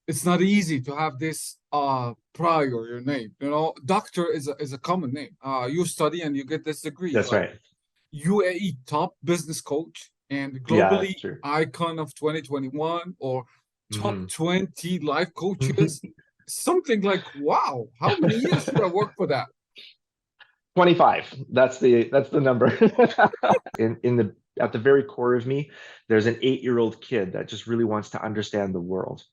it's not easy to have this prior your name. Doctor is a common name. You study and you get this degree, That's but right. UAE top business coach and Yeah, globally that's true. icon of 2021 or top Hmm. 20 life coaches. Something like, wow, how many years should I work for that? 25. That's the number. In the at the very core of me, there's an 8-year-old kid that just really wants to understand the world.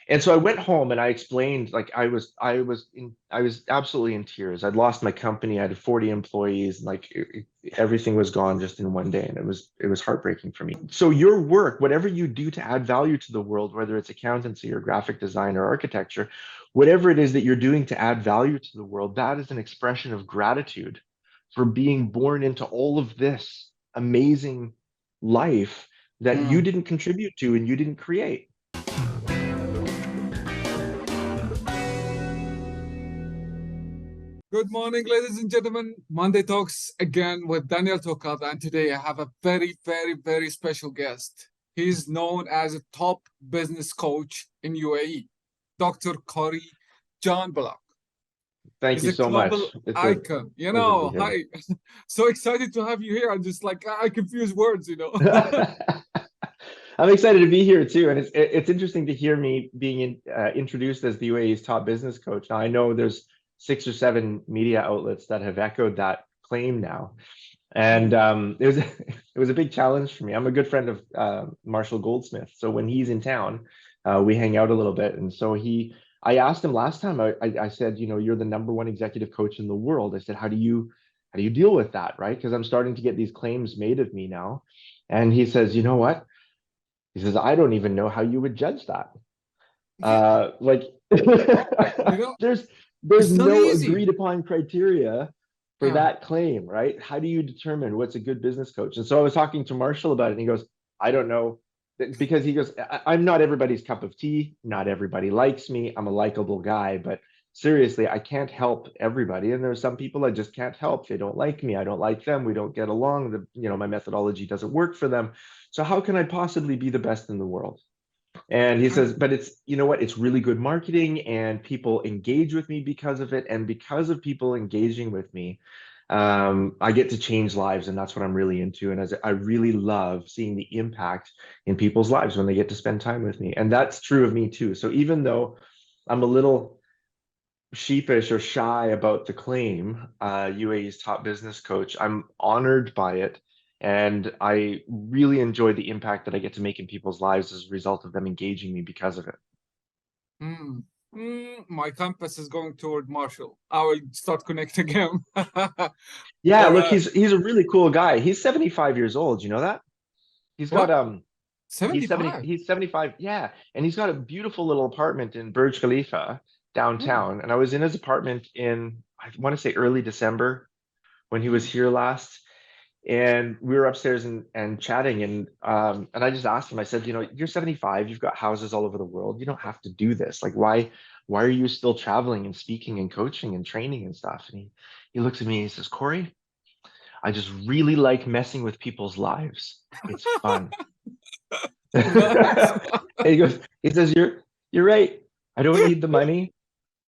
And so I went home and I explained, like I was absolutely in tears. I'd lost my company. I had 40 employees, like everything was gone just in one day, and it was heartbreaking for me. So your work, whatever you do to add value to the world, whether it's accountancy or graphic design or architecture, whatever it is that you're doing to add value to the world, that is an expression of gratitude for being born into all of this amazing life that you Mm. didn't contribute to and you didn't create. Good morning, ladies and gentlemen. Monday Talks again with Daniel Tokada, and today I have a very, very, very special guest. He's known as a top business coach in UAE, Dr. Corrie Jonn Block. Thank He's you a so global much. It's a icon. pleasure to be here. Hi. So excited to have you here. I'm just like, I confuse words. I'm excited to be here too, and it's interesting to hear me being introduced as the UAE's top business coach. Now I know there's 6 or 7 media outlets that have echoed that claim now, and Mm. it was a big challenge for me. I'm a good friend of Marshall Goldsmith, so when he's in town, we hang out a little bit, and so I asked him last time. I said, you're the number one executive coach in the world. I said, how do you deal with that, right? Because I'm starting to get these claims made of me now, and he says, you know what? He says, I don't even know how you would judge that. Yeah, Like you know, there's there's it's not no easy. agreed upon criteria for Yeah. that claim, right? How do you determine what's a good business coach? And so I was talking to Marshall about it, and he goes, I don't know. Because he goes, I'm not everybody's cup of tea. Not everybody likes me. I'm a likable guy, but seriously, I can't help everybody. And there's some people I just can't help. They don't like me. I don't like them. We don't get along. My methodology doesn't work for them. So how can I possibly be the best in the world? And he And says, but it's, you know what? It's really good marketing and people engage with me because of it. And because of people engaging with me, I get to change lives. And that's what I'm really into. And I really love seeing the impact in people's lives when they get to spend time with me. And that's true of me too. So even though I'm a little sheepish or shy about the claim, UAE's top business coach, I'm honored by it. And I really enjoy the impact that I get to make in people's lives as a result of them engaging me because of it. mm, my compass is going toward Marshall. I will start connecting him. Yeah, Or look, he's a really cool guy. He's 75 years old. You know that? He's got what? he's 70 75. he's 75, yeah, and he's got a beautiful little apartment in Burj Khalifa Mm. downtown. And I was in his apartment in, I want to say, early December when he was Mm. here last. And we were upstairs and chatting, and I just asked him. I said, you're 75, you've got houses all over the world, you don't have to do this. Like, why are you still traveling and speaking and coaching and training and stuff? And he looks at me and he says, Corey, I just really like messing with people's lives. It's fun. Nice. And he says, you're right. I don't need the money.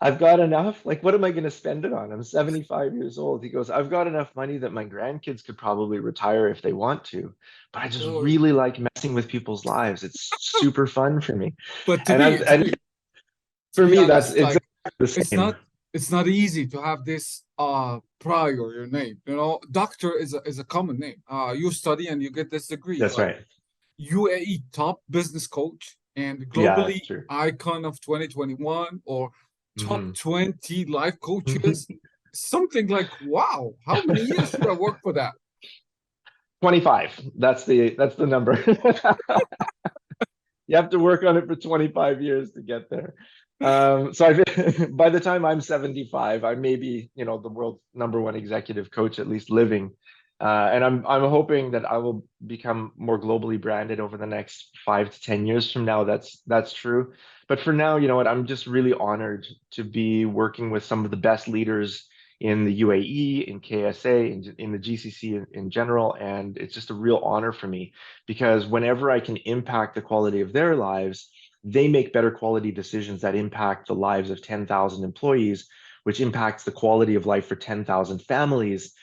I've got enough. Like, what am I going to spend it on? I'm 75 years old. He goes, I've got enough money that my grandkids could probably retire if they want to, but I just Oh, really like messing with people's lives. It's super fun for me. but And to for be me, that's honest, like exactly the it's same. not it's not easy to have this prior your name. Doctor is a common name. You study and you get this degree, That's but right. UAE top business coach and Yeah, globally that's true. icon of 2021 or top Hmm. 20 life coaches. Something like, wow, how many years should I work for that? 25. That's the number. You have to work on it for 25 years to get there. So by the time I'm 75, I may be, the world's number one executive coach, at least living. And I'm hoping that I will become more globally branded over the next 5 to 10 years from now. That's true. But for now, you know what? I'm just really honored to be working with some of the best leaders in the UAE, in KSA, in the GCC in general, and it's just a real honor for me because whenever I can impact the quality of their lives, they make better quality decisions that impact the lives of 10,000 employees, which impacts the quality of life for 10,000 families,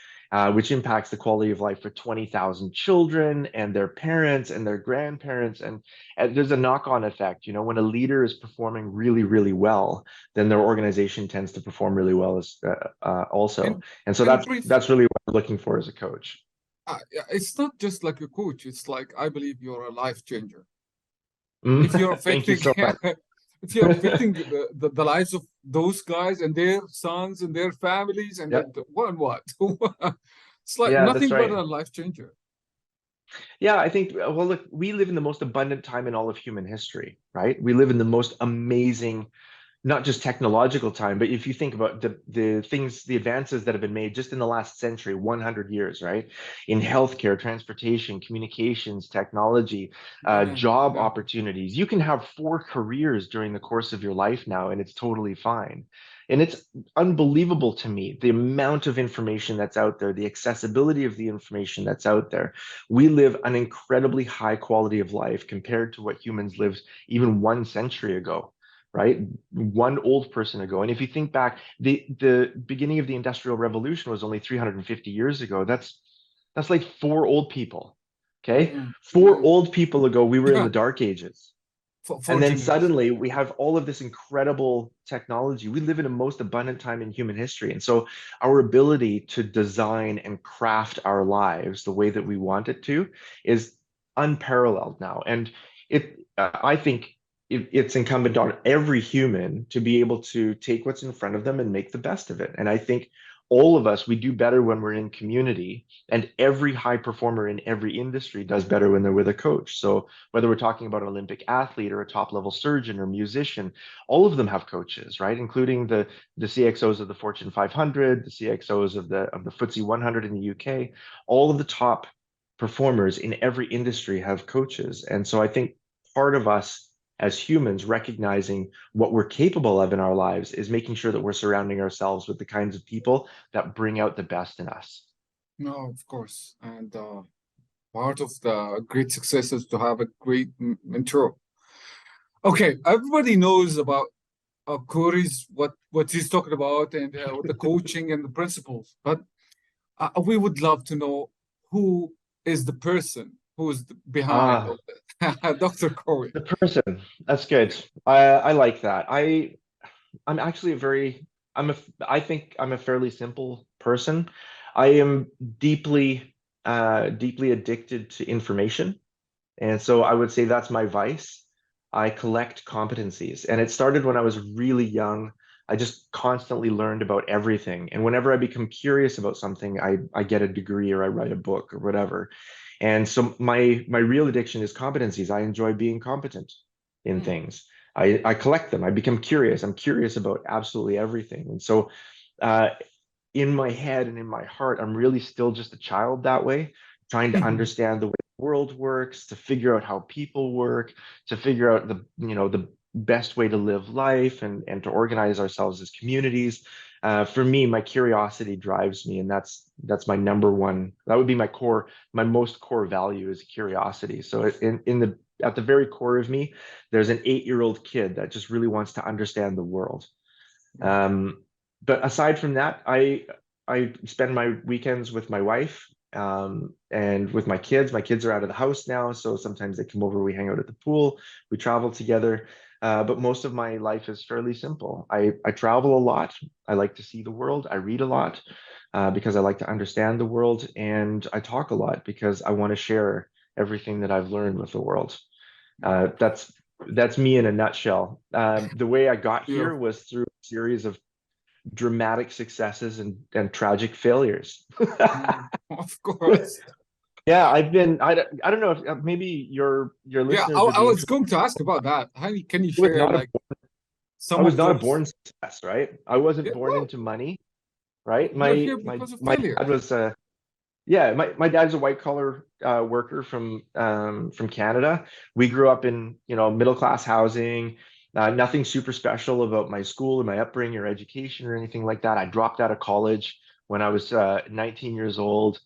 which impacts the quality of life for 20,000 children and their parents and their grandparents. And there's a knock-on effect. You know, when a leader is performing really, really well, then their organization tends to perform really well as also. In And so in brief, that's really what I'm looking for as a coach. yeah, it's not just like a coach. It's like I believe you're a life changer. If you're Thank you affecting, so much. if you're affecting the lives of those guys and their sons and their families and Yeah, what, it's like yeah, that's nothing but right. a life changer. Yeah, I think, well, look, we live in the most abundant time in all of human history, right? We live in the most amazing, not just technological time, but if you think about the things, the advances that have been made just in the last century, 100 years, right? In healthcare, transportation, communications, technology, Yeah, job yeah. opportunities. You can have 4 careers during the course of your life now, and it's totally fine. And it's unbelievable to me, the amount of information that's out there, the accessibility of the information that's out there. We live an incredibly high quality of life compared to what humans lived even 1 century ago, right? One old person ago. And if you think back, the beginning of the Industrial Revolution was only 350 years ago. That's like 4 old people. Okay. Yeah, Four yeah, old people ago, we were in yeah. the dark ages. And then 14 years. suddenly we have all of this incredible technology. We live in the most abundant time in human history. And so our ability to design and craft our lives the way that we want it to is unparalleled now. And I think it's incumbent on every human to be able to take what's in front of them and make the best of it. And I think all of us, we do better when we're in community, and every high performer in every industry does better when they're with a coach. So whether we're talking about an Olympic athlete or a top level surgeon or musician, all of them have coaches, right? Including the CXOs of the Fortune 500, the CXOs of the FTSE 100 in the UK. All of the top performers in every industry have coaches. And so I think part of us as humans recognizing what we're capable of in our lives is making sure that we're surrounding ourselves with the kinds of people that bring out the best in us. No, of course. And part of the great success is to have a great mentor. Okay, everybody knows about Corey's what he's talking about and with the coaching and the principles, but we would love to know who is the person who's behind Ah, all this. Dr. Corey. the person. That's good. I like that. I'm actually a very I'm a I think I'm a fairly simple person. I am deeply addicted to information. And so I would say that's my vice. I collect competencies. And it started when I was really young. I just constantly learned about everything. And whenever I become curious about something, I get a degree or I write a book or whatever. And so my real addiction is competencies. I enjoy being competent in Hmm. things. I collect them. I become curious. I'm curious about absolutely everything. And so uh, in my head and in my heart, I'm really still just a child that way, trying to understand the way the world works, to figure out how people work, to figure out the best way to live life and to organize ourselves as communities. For me, my curiosity drives me, and that's my number one. That would be my most core value is curiosity. So in the at the very core of me, there's an 8-year-old kid that just really wants to understand the world. Wow. Um, but aside from that, I spend my weekends with my wife and with my kids. My kids are out of the house now, so sometimes they come over. We hang out at the pool. We travel together. But most of my life is fairly simple. I travel a lot. I like to see the world. I read a lot because I like to understand the world, and I talk a lot because I want to share everything that I've learned with the world. Uh, Wow. that's that's me in a nutshell. The way I got here Beautiful. was through a series of dramatic successes and tragic failures. Mm, of course. Yeah, I don't know if maybe your Yeah, listeners would I be was interested. going to ask about that. Can you I was share not a like I some was of not a those? born success, right? I wasn't Yeah, born well, into money, right? you're My here my because of my failure. dad was yeah, my dad's a white collar worker from Canada. We grew up in, middle class housing. Nothing super special about my school or my upbringing or education or anything like that. I dropped out of college when I was 19 years old.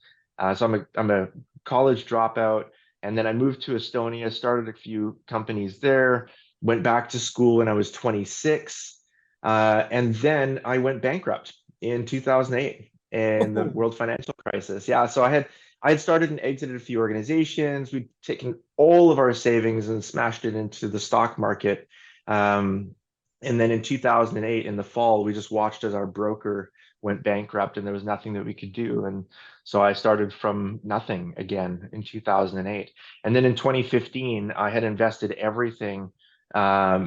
So I'm a college dropout, and then I moved to Estonia, started a few companies there, went back to school when I was 26. And then I went bankrupt in 2008 in the Oh, world financial crisis. Yeah, so I had started and exited a few organizations. We'd taken all of our savings and smashed it into the stock market. And then in 2008, in the fall, we just watched as our broker went bankrupt and there was nothing that we could do. And so I started from nothing again in 2008. And then in 2015, I had invested everything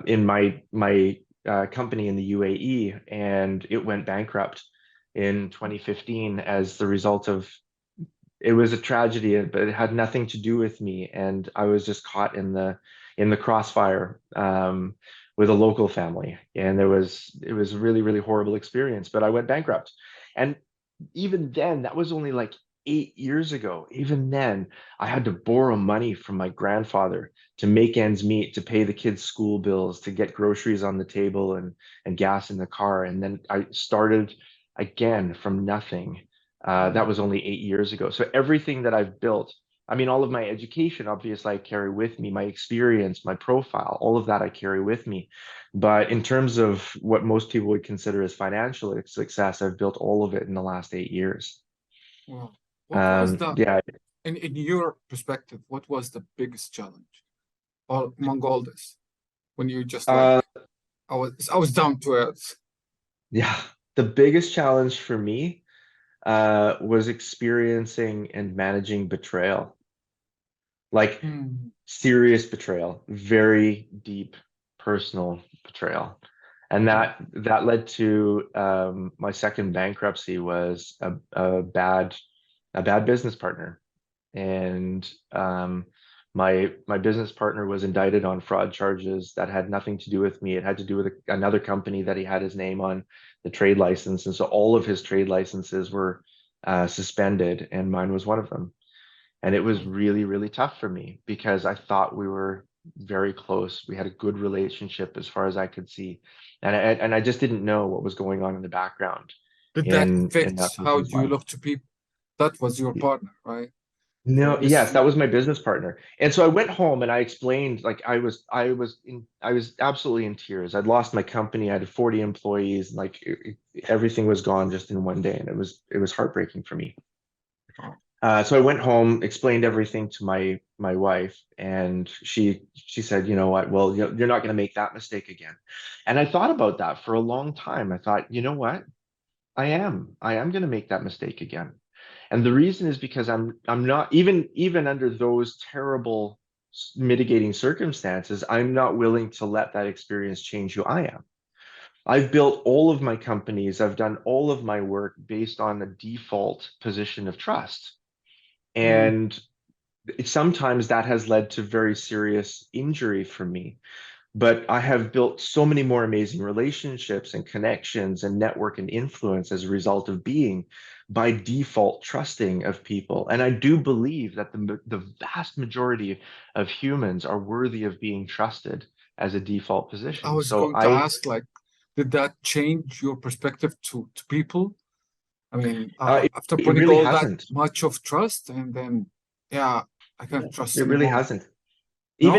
in my company in the UAE, and it went bankrupt in 2015 as the result of it was a tragedy, but it had nothing to do with me, and I was just caught in the crossfire with a local family, and it was a really really horrible experience. But I went bankrupt, and even then, that was only like 8 years ago. Even then, I had to borrow money from my grandfather to make ends meet, to pay the kids' school bills, to get groceries on the table and gas in the car, and then I started again from nothing. That was only 8 years ago. So everything that I've built, I mean, all of my education, obviously, I carry with me, my experience, my profile, all of that I carry with me. But in terms of what most people would consider as financial success, I've built all of it in the last 8 years. wow. What was Yeah. in your perspective, what was the biggest challenge or among all this when you just like, Uh, I was down to earth. yeah. The biggest challenge for me was experiencing and managing betrayal, like Hmm. serious betrayal, very deep personal betrayal. And Wow. that led to my second bankruptcy was a bad business partner. And my business partner was indicted on fraud charges that had nothing to do with me. It had to do with another company that he had his name on the trade license, and so all of his trade licenses were suspended, and mine was one of them. And it was really, really tough for me because I thought we were very close. We had a good relationship as far as I could see, and I just didn't know what was going on in the background Did that in that affect how person's do you life. look to people? That was your partner, right? So No, yes, this, that was my business partner. And so I went home and I explained, like I was absolutely in tears. I'd lost my company. I had 40 employees, like everything was gone just in one day, and it was heartbreaking for me. oh, So I went home, explained everything to my wife, and she said, you know what? Well, you're not going to make that mistake again. And I thought about that for a long time. I thought, you know what? I am going to make that mistake again. And the reason is because I'm not even under those terrible mitigating circumstances, I'm not willing to let that experience change who I am. I've built all of my companies, I've done all of my work based on a default position of trust. mm, And sometimes that has led to very serious injury for me. But I have built so many more amazing relationships and connections and network and influence as a result of being by default trusting of people. And I do believe that the vast majority of humans are worthy of being trusted as a default I position. was So going to ask, like, did that change your perspective to people? I mean, after it putting really all that hasn't. much of trust, and then, yeah, I can't trust It really anymore. hasn't. No?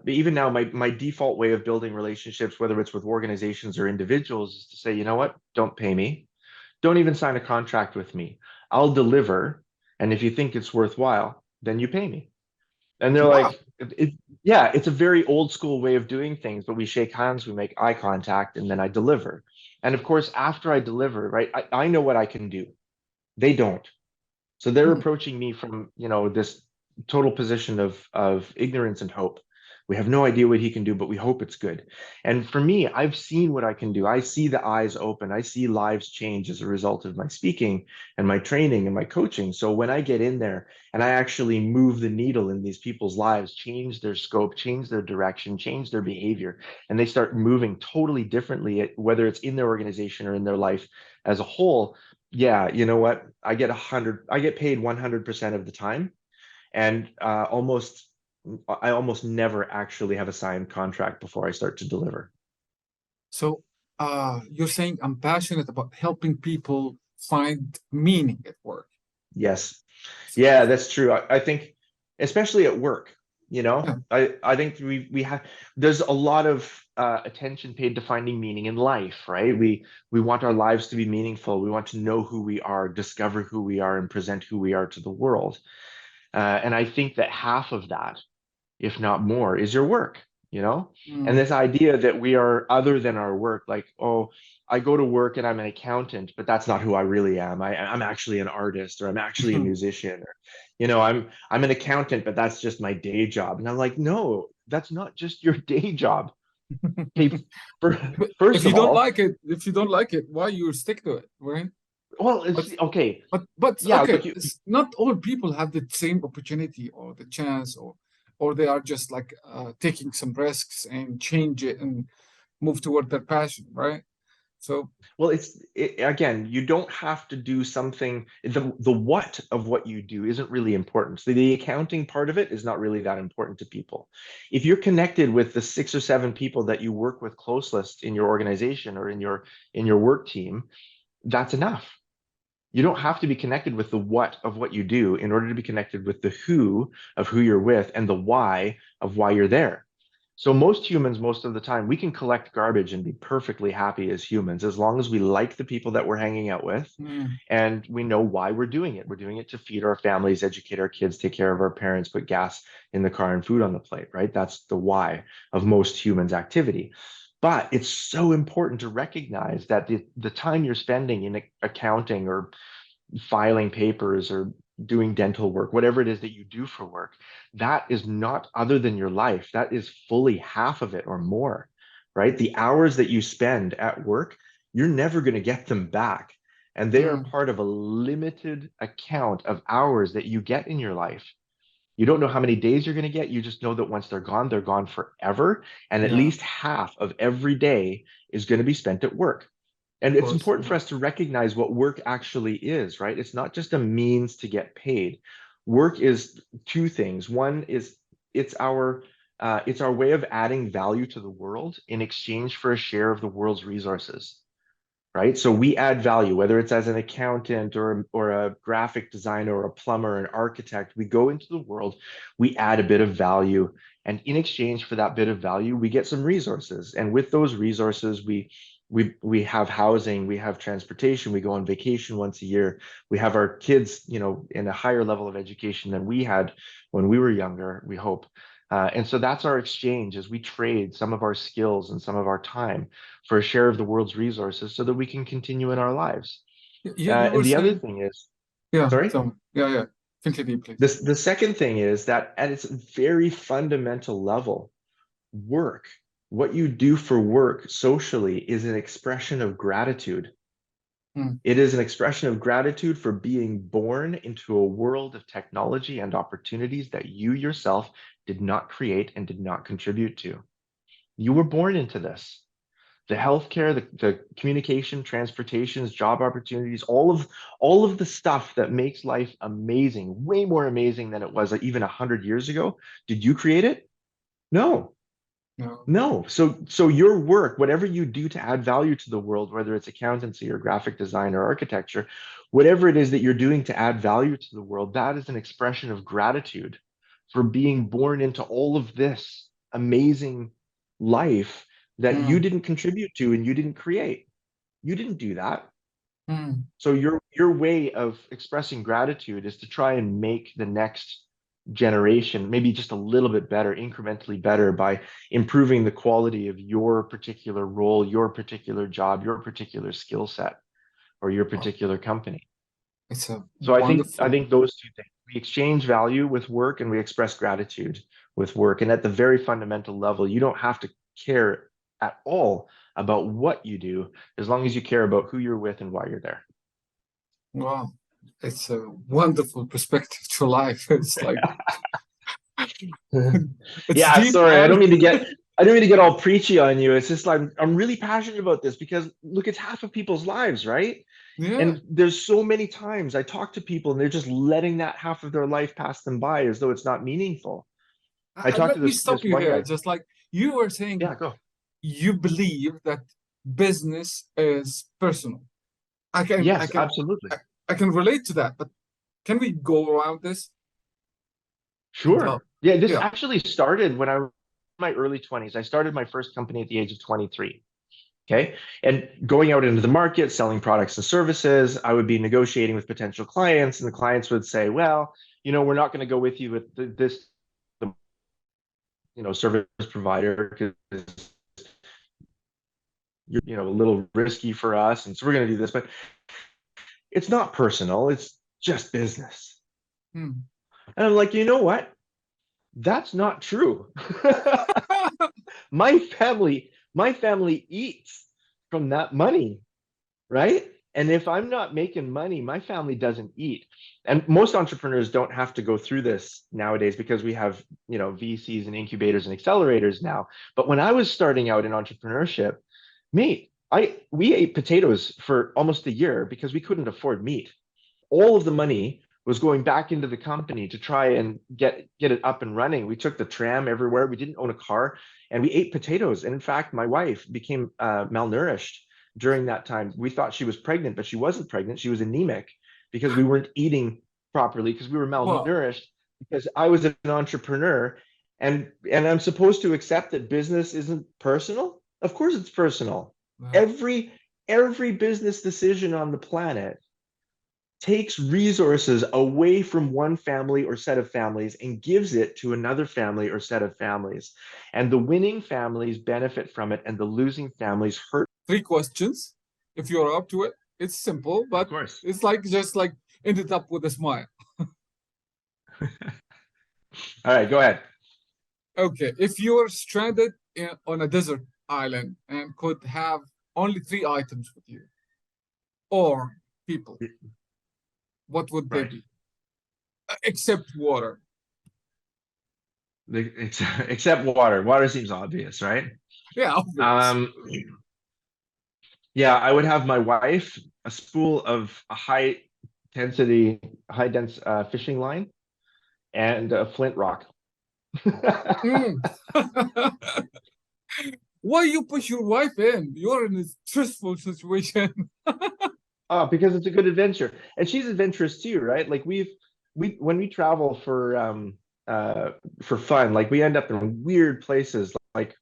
Even now, my default way of building relationships, whether it's with organizations or individuals, is to say, you know what, don't pay me. Don't even sign a contract with me. I'll deliver. And if you think it's worthwhile, then you pay me. And they're Wow. like, yeah, it's a very old school way of doing things, but we shake hands, we make eye contact, and then I deliver. And of course, after I deliver, right, I know what I can do. They don't. So they're Hmm. approaching me from, you know, this total position of ignorance and hope. We have no idea what he can do, but we hope it's good. And for me, I've seen what I can do. I see the eyes open. I see lives change as a result of my speaking and my training and my coaching. So when I get in there and I actually move the needle in these people's lives, change their scope, change their direction, change their behavior, and they start moving totally differently, whether it's in their organization or in their life as a whole, yeah, you know what? I get paid 100% of the time, and I almost never actually have a signed contract before I start to deliver. So, you're saying I'm passionate about helping people find meaning at work. Yes. So, Yeah, that's true. I think, especially at work. You know, Yeah. I think we have, there's a lot of attention paid to finding meaning in life, right? We want our lives to be meaningful. We want to know who we are, discover who we are, and present who we are to the world. And I think that half of that, if not more, is your work, you know? And Mm. this idea that we are other than our work, like, oh, I go to work and I'm an accountant, but that's not who I really am. I'm actually an artist, or I'm actually a musician, or, you know, I'm an accountant, but that's just my day job. And I'm like, no, that's not just your day job. Okay, But first of all, if you don't like it, why you stick to it, right? well, But it's okay. Yeah, okay, look, you, not all people have the same opportunity or the chance, or they are just like taking some risks and change it and move toward their passion, right? So well, again, you don't have to do something. The what of what you do isn't really important. So the accounting part of it is not really that important to people. If you're connected with the 6 or 7 people that you work with closest in your organization or in your work team, that's enough. You don't have to be connected with the what of what you do in order to be connected with the who of who you're with and the why of why you're there. So most humans, most of the time, we can collect garbage and be perfectly happy as humans as long as we like the people that we're hanging out with mm, and we know why we're doing it. We're doing it to feed our families, educate our kids, take care of our parents, put gas in the car and food on the plate, right? That's the why of most humans' activity. But it's so important to recognize that the time you're spending in accounting or filing papers or doing dental work, whatever it is that you do for work, that is not other than your life. That is fully half of it or more, right? The hours that you spend at work, you're never going to get them back. And they are mm, part of a limited account of hours that you get in your life. You don't know how many days you're going to get. You just know that once they're gone forever. And at yeah, least half of every day is going to be spent at work. of And it's course, important yeah. for us to recognize what work actually is, right? It's not just a means to get paid. Work is two things. One is it's our it's our way of adding value to the world in exchange for a share of the world's resources, right? So we add value, whether it's as an accountant or a graphic designer or a plumber, an architect. We go into the world, we add a bit of value, and in exchange for that bit of value, we get some resources. And with those resources, we have housing, we have transportation, we go on vacation once a year, we have our kids, you know, in a higher level of education than we had when we were younger, we hope. And so that's our exchange as we trade some of our skills and some of our time for a share of the world's resources so that we can continue in our lives. You were And the other saying, thing is, yeah, sorry, tell me, yeah, continue, please. the second thing is that at its very fundamental level, work, what you do for work socially is an expression of gratitude. Mm, It is an expression of gratitude for being born into a world of technology and opportunities that you yourself did not create and did not contribute to. You were born into this. The healthcare, the communication, transportations, job opportunities, all of the stuff that makes life amazing, way more amazing than it was even 100 years ago. Did you create it? No, no, no. So your work, whatever you do to add value to the world, whether it's accountancy or graphic design or architecture, whatever it is that you're doing to add value to the world, that is an expression of gratitude for being born into all of this amazing life that you mm, didn't contribute to and you didn't create. You didn't do that. mm. So your way of expressing gratitude is to try and make the next generation maybe just a little bit better, incrementally better by improving the quality of your particular role, your particular job, your particular skill set, or your Oh, particular company. it's a So I wonderful. think those two things. We exchange value with work and we express gratitude with work. And at the very fundamental level, you don't have to care at all about what you do as long as you care about who you're with and why you're there. Wow, it's a wonderful perspective to life. It's like it's Yeah, deep, sorry. man. I don't mean to get all preachy on you. It's just like I'm really passionate about this because look, it's half of people's lives, right? Yeah. And there's so many times I talk to people and they're just letting that half of their life pass them by as though it's not meaningful. I talked to Let me this stop you one here. guy. Just like you were saying, Yeah, go. you believe that business is personal. I can, I Yes, can, absolutely. I, I can relate to that. But can we go around this? Good job. Sure. Yeah, this Yeah. actually started when I was in my early 20s. I started my first company at the age of 23. Okay. And going out into the market, selling products and services, I would be negotiating with potential clients, and the clients would say, well, we're not going to go with you with this, service provider because you're, a little risky for us. And so we're going to do this, but it's not personal. It's just business. Hmm. And I'm like, you know what? That's not true. My family eats from that money, right? And if I'm not making money, my family doesn't eat. And most entrepreneurs don't have to go through this nowadays because we have, VCs and incubators and accelerators now. But when I was starting out in entrepreneurship, mate, we ate potatoes for almost a year because we couldn't afford meat. All of the money was going back into the company to try and get it up and running. We took the tram everywhere. We didn't own a car, and we ate potatoes. And in fact, my wife became malnourished during that time. We thought she was pregnant, but she wasn't pregnant. She was anemic because we weren't eating properly, because we were Wow. malnourished, because I was an entrepreneur, and I'm supposed to accept that business isn't personal. Of course it's personal. Wow. Every business decision on the planet takes resources away from one family or set of families and gives it to another family or set of families. And the winning families benefit from it, and the losing families hurt. 3 questions. If you're up to it, it's simple, Of but course. it's like just like ended up with a smile. All right, go ahead. Okay, if you're stranded on a desert island and could have only 3 items with you or people, what would they Right. be? Except water. Except water. Water seems obvious, right? Yeah, obvious. Um, yeah, I would have my wife, a spool of a high dense fishing line, and a flint rock. Mm. Why you push your wife in? You're in a stressful situation. Oh, because it's a good adventure, and she's adventurous too, right? Like we when we travel for fun, like we end up in weird places, like,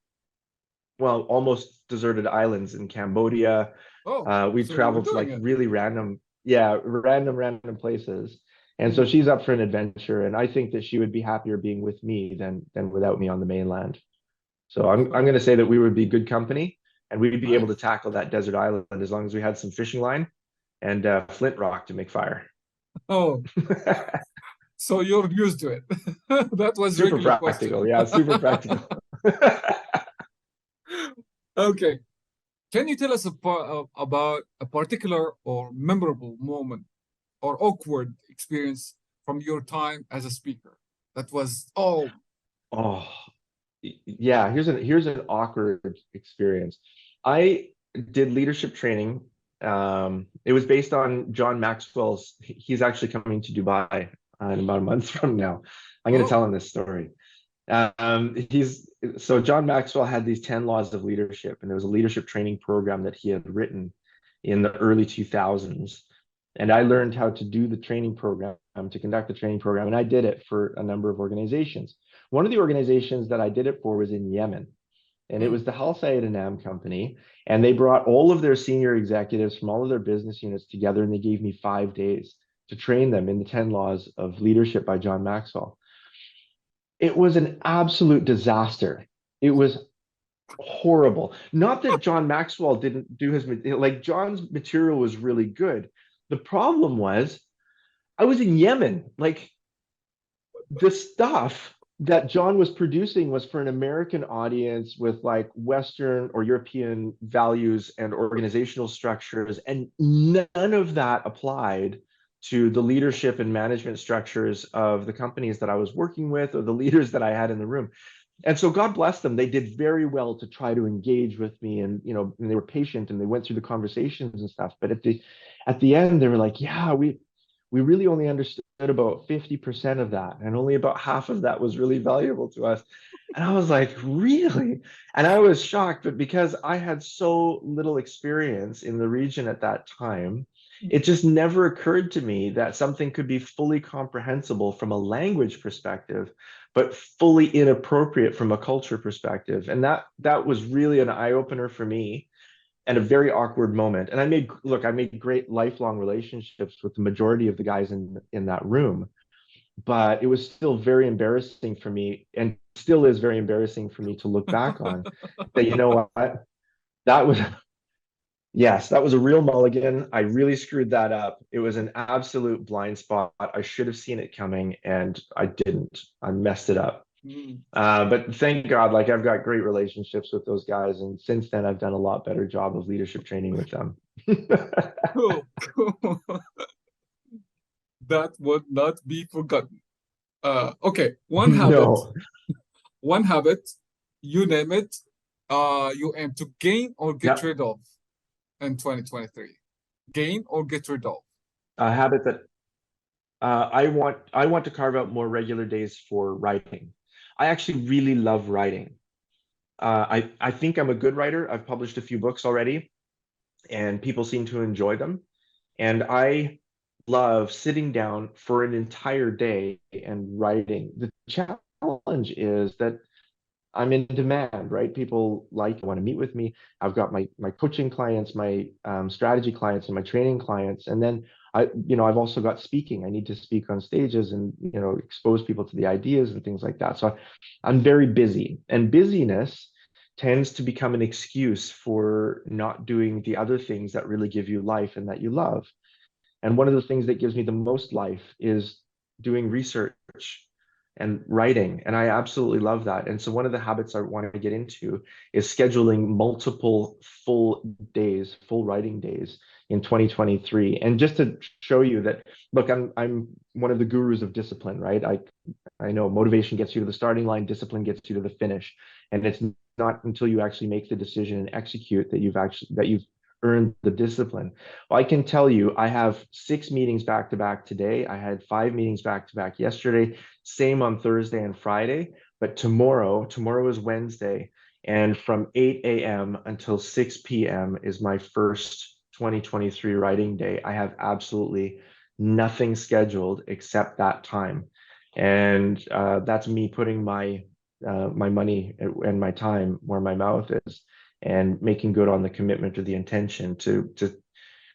well, almost deserted islands in Cambodia. Oh, We so you're traveled to doing like it. really random, yeah, random places, and so Hmm. she's up for an adventure, and I think that she would be happier being with me than without me on the mainland. So I'm going to say that we would be good company, and we'd be able to Nice. tackle that desert island as long as we had some fishing line and flint rock to make fire. Oh, so you're used to it. That was Super regular question. practical. Yeah, super practical. Okay. Can you tell us about a particular or memorable moment or awkward experience from your time as a speaker? That was, oh, Oh, yeah. Here's an awkward experience. I did leadership training. It was based on John Maxwell's. He's actually coming to Dubai in about a month from now. I'm going to oh, tell him this story. He's so John Maxwell had these 10 laws of leadership, and there was a leadership training program that he had written in the early 2000s. And I learned how to do the training program, to conduct the training program, and I did it for a number of organizations. One of the organizations that I did it for was in Yemen, and it mm, was the Hal Sayed and Am company. And they brought all of their senior executives from all of their business units together, and they gave me 5 days to train them in the 10 laws of leadership by John Maxwell. It was an absolute disaster. It was horrible. Not that John Maxwell didn't do his, like, John's material was really good. The problem was I was in Yemen. Like, the stuff that John was producing was for an American audience with like Western or European values and organizational structures, and none of that applied to the leadership and management structures of the companies that I was working with or the leaders that I had in the room. And so God bless them, they did very well to try to engage with me, and and they were patient, and they went through the conversations and stuff. But at the end, they were like, yeah, we really only understood about 50% of that, and only about half of that was really valuable to us. And I was like, really? And I was shocked, but because I had so little experience in the region at that time, It just never occurred to me that something could be fully comprehensible from a language perspective, but fully inappropriate from a culture perspective. And that was really an eye-opener for me and a very awkward moment. And I made great lifelong relationships with the majority of the guys in that room, but it was still very embarrassing for me, and still is very embarrassing for me to look back on. That, you know what, that was, yes, that was a real mulligan. I really screwed that up. It was an absolute blind spot. I should have seen it coming, and I didn't. I messed it up. But thank God, like, I've got great relationships with those guys, and since then I've done a lot better job of leadership training with them. Cool, cool. That would not be forgotten. Okay, No. one habit, you name it, you aim to gain or get Yep. rid of in 2023. Gain or get rid of. A habit that I want to carve out more regular days for writing. I actually really love writing. I think I'm a good writer. I've published a few books already, and people seem to enjoy them. And I love sitting down for an entire day and writing. The challenge is that I'm in demand, right? People want to meet with me. I've got my coaching clients, my strategy clients, and my training clients, and then I've also got speaking. I need to speak on stages and expose people to the ideas and things like that. So I'm very busy, and busyness tends to become an excuse for not doing the other things that really give you life and that you love. And one of the things that gives me the most life is doing research and writing. And I absolutely love that. And so one of the habits I want to get into is scheduling multiple full days, full writing days in 2023. And just to show you that, look, I'm one of the gurus of discipline, right? I know motivation gets you to the starting line, discipline gets you to the finish. And it's not until you actually make the decision and execute that you've earned the discipline. Well, I can tell you, I have 6 meetings back to back today. I had 5 meetings back to back yesterday, same on Thursday and Friday. But tomorrow is Wednesday, and from 8 a.m. until 6 p.m. is my first 2023 writing day. I have absolutely nothing scheduled except that time. And that's me putting my money and my time where my mouth is, and making good on the commitment or the intention to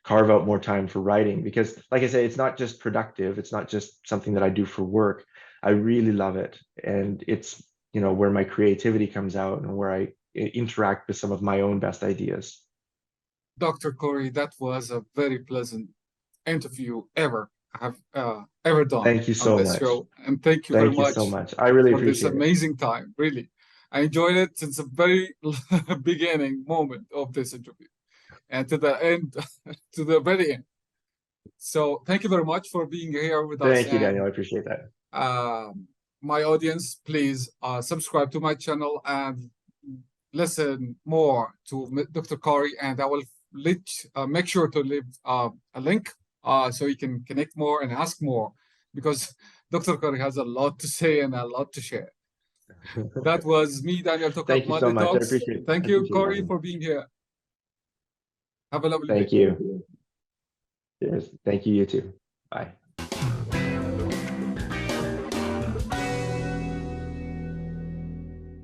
carve out more time for writing. Because, like I say, it's not just productive. It's not just something that I do for work. I really love it. And it's, where my creativity comes out and where I interact with some of my own best ideas. Dr. Corrie, that was a very pleasant interview I have ever done Thank you on so this much. show. And thank you very Thank you so much much. I really for this appreciate it. amazing time. Really. I enjoyed it since the very beginning moment of this interview and to the end, to the very end. So thank you very much for being here with us. Thank you, Daniel. And I appreciate that. my audience, please subscribe to my channel and listen more to Dr. Corrie, and I will make sure to leave a link so you can connect more and ask more, because Dr. Corrie has a lot to say and a lot to share. That was me, Daniel Talk Thank you so Monday much. Talks. Thank you, Corrie, You. for being here. Have a lovely Thank day. you. Yes. Thank you, you too. Bye.